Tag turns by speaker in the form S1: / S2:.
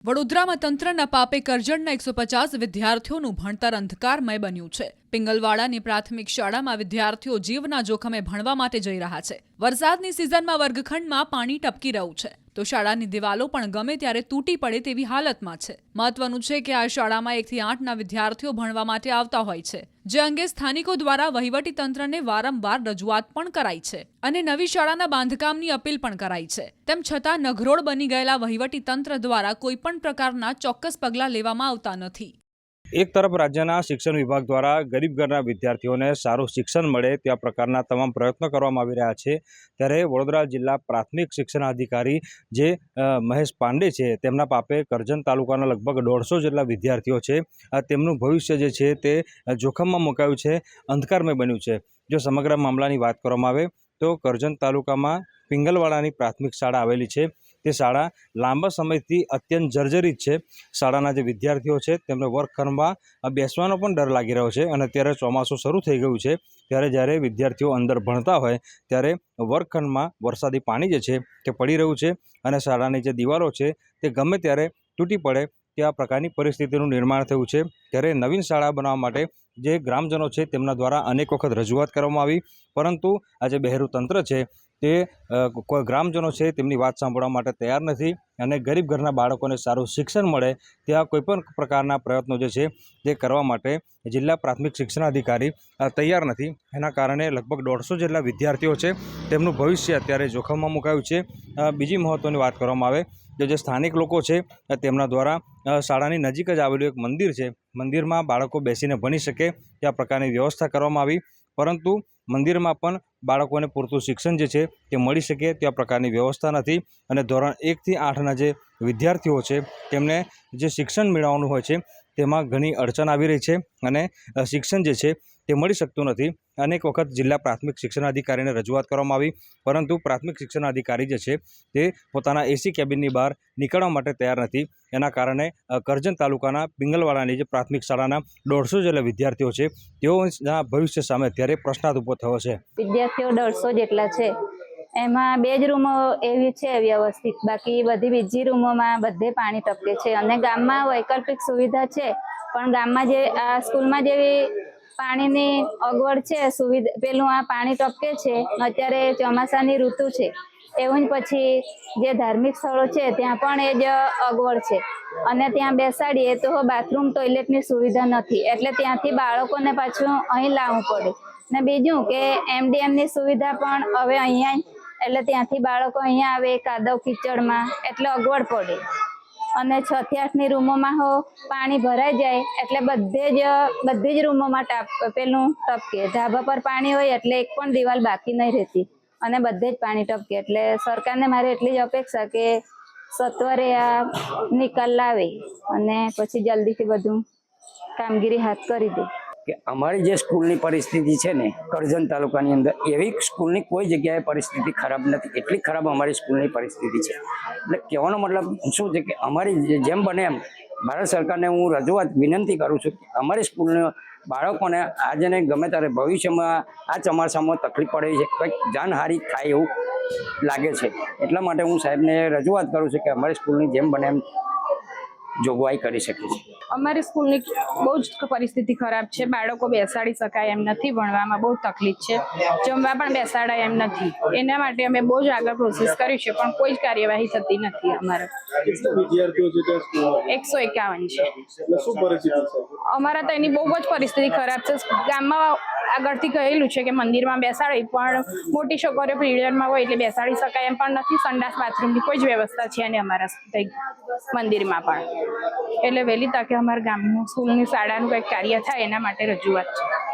S1: વડોદરામાં તંત્રના પાપે કરજણના 150 વિદ્યાર્થીઓનું ભણતર અંધકારમય બન્યું છે। પિંગલવાડાની પ્રાથમિક શાળામાં વિદ્યાર્થીઓ જીવના જોખમે ભણવા માટે જઈ રહ્યા છે। વરસાદની સિઝનમાં વર્ગખંડમાં પાણી ટપકી રહ્યું છે તો શાળાની દિવાલો પણ ગમે ત્યારે તૂટી પડે તેવી હાલતમાં છે। મહત્વનું છે કે આ શાળામાં 1 થી 8ના વિદ્યાર્થીઓ ભણવા માટે આવતા હોય છે, જે અંગે સ્થાનિકો દ્વારા વહીવટી તંત્રને વારંવાર રજૂઆત પણ કરાઈ છે અને નવી શાળાના બાંધકામની અપીલ પણ કરાઈ છે। તેમ છતાં નઘરોળ બની ગયેલા વહીવટી તંત્ર દ્વારા કોઈ પણ પ્રકારના ચોક્કસ પગલાં લેવામાં આવતા નથી।
S2: એક તરફ રાજ્યના શિક્ષણ વિભાગ દ્વારા ગરીબ ઘરના વિદ્યાર્થીઓને સારું શિક્ષણ મળે त्या પ્રકારના તમામ પ્રયત્નો કરવામાં આવી રહ્યા છે, ત્યારે વડોદરા જિલ્લા પ્રાથમિક શિક્ષણાધિકારી જે મહેશ પાંડે છે તેમના પાપે કરજણ તાલુકાના લગભગ 150 જેટલા વિદ્યાર્થીઓ છે તેમનું ભવિષ્ય જે છે તે જોખમમાં મુકાયું છે, અંધકારમય બન્યું છે। જો સમગ્ર મામલાની વાત કરવામાં આવે તો કરજણ તાલુકામાં પિંગલવાડાની પ્રાથમિક શાળા આવેલી છે। તે શાળા લાંબા સમયથી અત્યંત જર્જરિત છે। શાળાના જે વિદ્યાર્થીઓ છે તેમને વર્ગખંડમાં બેસવાનો પણ ડર લાગી રહ્યો છે અને અત્યારે ચોમાસું શરૂ થઈ ગયું છે, ત્યારે જ્યારે વિદ્યાર્થીઓ અંદર ભણતા હોય ત્યારે વર્ગખંડમાં વરસાદી પાણી જે છે તે પડી રહ્યું છે અને શાળાની જે દિવાલો છે તે ગમે ત્યારે તૂટી પડે त्या પ્રકારની પરિસ્થિતિનું નિર્માણ થયું છે। ત્યારે નવીન શાળા બનાવવા માટે જે ગ્રામજનો છે તેમના દ્વારા અનેક વખત રજૂઆત કરવામાં આવી, પરંતુ આ જે બહેરું તંત્ર છે તે કોઈ ગ્રામજનો છે તેમની વાત સાંભળવા માટે તૈયાર નથી અને ગરીબ ઘરના બાળકોને સારું શિક્ષણ મળે ત્યાં કોઈપણ પ્રકારના પ્રયત્નો જે છે તે કરવા માટે જિલ્લા પ્રાથમિક શિક્ષણાધિકારી તૈયાર નથી। એના કારણે લગભગ 150 જેટલા વિદ્યાર્થીઓ છે તેમનું ભવિષ્ય અત્યારે જોખમમાં મુકાયું છે। બીજી મહત્ત્વની વાત કરવામાં આવે તો જે સ્થાનિક લોકો છે તેમના દ્વારા શાળાની નજીક જ આવેલું એક મંદિર છે, મંદિરમાં બાળકો બેસીને ભણી શકે त्या પ્રકારની વ્યવસ્થા કરવામાં આવી, પરંતુ મંદિરમાં પણ બાળકોને પૂરતું શિક્ષણ જે છે તે મળી શકે त्या પ્રકારની વ્યવસ્થા નથી અને ધોરણ 1 થી 8ના જે વિદ્યાર્થીઓ છે તેમને જે શિક્ષણ મેળવવાનું હોય છે તેમાં ઘણી અડચણ આવી રહી છે અને શિક્ષણ જે છે તે મળી શકતું નથી। અનેક વખત જિલ્લા પ્રાથમિક શિક્ષણાધિકારીને રજૂઆત કરવામાં આવી, પરંતુ પ્રાથમિક શિક્ષણાધિકારી જે છે તે પોતાના એસી કેબિનની બહાર નીકળવા માટે તૈયાર નથી। એના કારણે કરજણ તાલુકાના પિંગલવાડાની જે પ્રાથમિક શાળાના 150 જેટલા વિદ્યાર્થીઓ છે તેઓના ભવિષ્ય સામે અત્યારે પ્રશ્નાર્થ ઊભો થયો છે।
S3: વિદ્યાર્થીઓ 150 જેટલા છે, એમાં 2 જ રૂમો એવી છે વ્યવસ્થિત, બાકી બધી બીજી રૂમોમાં બધે પાણી ટપકે છે અને ગામમાં વૈકલ્પિક સુવિધા છે, પણ ગામમાં જે આ સ્કૂલમાં જેવી પાણીની અગવડ છે, સુવિધા પેલું આ પાણી ટપકે છે, અત્યારે ચોમાસાની ઋતુ છે એવું જ પછી જે ધાર્મિક સ્થળો છે ત્યાં પણ એ જ અગવડ છે અને ત્યાં બેસાડીએ તો બાથરૂમ ટોયલેટની સુવિધા નથી, એટલે ત્યાંથી બાળકોને પાછું અહીં લાવવું પડે ને બીજું કે એમડીએમની સુવિધા પણ હવે અહીંયા, એટલે ત્યાંથી બાળકો અહીંયા આવે કાદવ કીચડમાં એટલે અગવડ પડે અને 6 થી 8ની રૂમોમાં પાણી ભરાઈ જાય એટલે બધી જ રૂમોમાં પેલું ટપકે, ધાબા પર પાણી હોય એટલે એક પણ દિવાલ બાકી નહીં રહેતી અને બધે જ પાણી ટપકે। એટલે સરકારને મારે એટલી જ અપેક્ષા કે સત્વરે આ નિકાલ લાવે અને પછી જલ્દીથી બધું કામગીરી હાથ કરી દે।
S4: કે અમારી જે સ્કૂલની પરિસ્થિતિ છે ને કરજણ તાલુકાની અંદર, એવી સ્કૂલની કોઈ જગ્યાએ પરિસ્થિતિ ખરાબ નથી, એટલી ખરાબ અમારી સ્કૂલની પરિસ્થિતિ છે। એટલે કહેવાનો મતલબ શું છે કે અમારી જેમ બને એમ ભારત સરકારને હું રજૂઆત વિનંતી કરું છું કે અમારી સ્કૂલના બાળકોને આજે ને ગમે ત્યારે ભવિષ્યમાં આ ચોમાસામાં તકલીફ પડે છે, કંઈક જાનહાનિ થાય એવું લાગે છે, એટલા માટે હું સાહેબને રજૂઆત કરું છું કે અમારી સ્કૂલની જેમ બને એમ જોગવાઈ કરી શકે છે।
S5: અમારી સ્કૂલની બહુ જ પરિસ્થિતિ ખરાબ છે, બાળકો બેસાડી શકાય એમ નથી, ભણવામાં બહુ તકલીફ છે, જમવા પણ બેસાડાય એમ નથી, એના માટે અમે બહુ જ આગળ પ્રોસેસ કરી છે પણ કોઈ જ કાર્યવાહી થતી નથી। અમારા 151 છે। અમારા તો એની બહુ જ પરિસ્થિતિ ખરાબ છે, ગામમાં આગળથી કહેલું છે કે મંદિરમાં બેસાડી પણ મોટી છોકરીઓ પીરિયડમાં હોય એટલે બેસાડી શકાય એમ પણ નથી, સંડાસ બાથરૂમની કોઈ જ વ્યવસ્થા છે નહીં અમારા મંદિરમાં પણ, એટલે વહેલી તકે અમારા ગામનું સ્કૂલની શાળાનું કંઈક કાર્ય થાય એના માટે રજૂઆત છે।